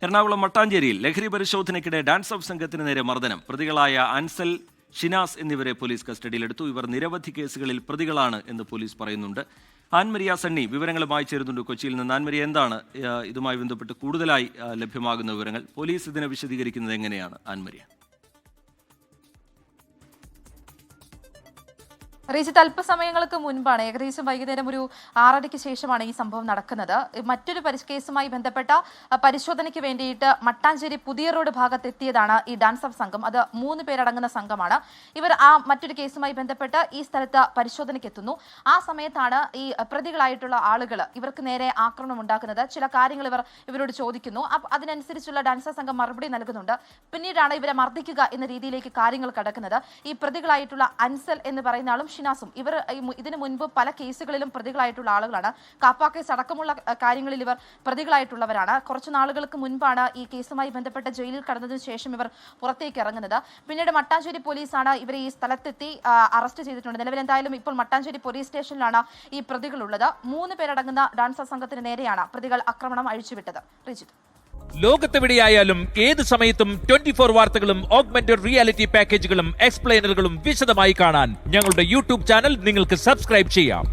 എറണാകുളം മട്ടാഞ്ചേരിയിൽ ലഹരി പരിശോധനയ്ക്കിടെ dance of സംഘത്തിന് നേരെ മർദ്ദനം. പ്രതികളായ അൻസൽ, ഷിനാസ് എന്നിവരെ പോലീസ് കസ്റ്റഡിയിലെടുത്തു. ഇവർ നിരവധി കേസുകളിൽ പ്രതികളാണ് എന്ന് പോലീസ് പറയുന്നുണ്ട്. ആൻമരിയ സണ്ണി വിവരങ്ങളുമായി ചേരുന്നുണ്ട് കൊച്ചിയിൽ നിന്ന്. ആൻമരിയ, എന്താണ് ഇതുമായി ബന്ധപ്പെട്ട് കൂടുതലായി ലഭ്യമാകുന്ന വിവരങ്ങൾ? പോലീസ് ഇതിനെ വിശദീകരിക്കുന്നത് എങ്ങനെയാണ് ആൻമരിയ? റീജിത്ത്, അല്പസമയങ്ങൾക്ക് മുൻപാണ്, ഏകദേശം വൈകുന്നേരം ഒരു 6:30-ക്ക് ശേഷമാണ് ഈ സംഭവം നടക്കുന്നത്. മറ്റൊരു കേസുമായി ബന്ധപ്പെട്ട പരിശോധനയ്ക്ക് വേണ്ടിയിട്ട് മട്ടാഞ്ചേരി പുതിയ റോഡ് ഭാഗത്തെത്തിയതാണ് ഈ ഡാൻസ് ഓഫ് സംഘം. അത് 3 പേരടങ്ങുന്ന സംഘമാണ്. ഇവർ മറ്റൊരു കേസുമായി ബന്ധപ്പെട്ട് ഈ സ്ഥലത്ത് പരിശോധനയ്ക്ക് എത്തുന്നു. ആ സമയത്താണ് ഈ പ്രതികളായിട്ടുള്ള ആളുകൾ ഇവർക്ക് നേരെ ആക്രമണം ഉണ്ടാക്കുന്നത്. ചില കാര്യങ്ങൾ ഇവരോട് ചോദിക്കുന്നു. അതിനനുസരിച്ചുള്ള ഡാൻസ് ഓഫ് സംഘം മറുപടി നൽകുന്നുണ്ട്. പിന്നീടാണ് ഇവരെ മർദ്ദിക്കുക എന്ന രീതിയിലേക്ക് കാര്യങ്ങൾ കടക്കുന്നത്. ഈ പ്രതികളായിട്ടുള്ള അൻസൽ എന്ന് പറയുന്ന ആളും ഷിനാസും ഇവർ ഇതിനു മുൻപ് പല കേസുകളിലും പ്രതികളായിട്ടുള്ള ആളുകളാണ്. കാപ്പ കേസ് അടക്കമുള്ള കാര്യങ്ങളിൽ ഇവർ പ്രതികളായിട്ടുള്ളവരാണ്. കുറച്ചു നാളുകൾക്ക് മുൻപാണ് ഈ കേസുമായി ബന്ധപ്പെട്ട ജയിലിൽ കടന്നതിനു ശേഷം ഇവർ പുറത്തേക്ക് ഇറങ്ങുന്നത്. പിന്നീട് മട്ടാഞ്ചേരി പോലീസാണ് ഇവരെ ഈ സ്ഥലത്തെത്തി അറസ്റ്റ് ചെയ്തിട്ടുണ്ട്. നിലവിൽ എന്തായാലും ഇപ്പോൾ മട്ടാഞ്ചേരി പോലീസ് സ്റ്റേഷനിലാണ് ഈ പ്രതികളുള്ളത്. 3 പേരടങ്ങുന്ന ഡാൻസ് സംഘത്തിന് നേരെയാണ് പ്രതികൾ ആക്രമണം അഴിച്ചുവിട്ടത്. റിജിത്ത്, ലോകത്തെവിടെയായാലും ഏത് സമയത്തും 24 വാർത്തകളും ഓഗ്മെന്റഡ് റിയാലിറ്റി പാക്കേജുകളും എക്സ്പ്ലെയിനറുകളും വിശദമായി കാണാൻ ഞങ്ങളുടെ യൂട്യൂബ് ചാനൽ നിങ്ങൾക്ക് സബ്സ്ക്രൈബ് ചെയ്യാം.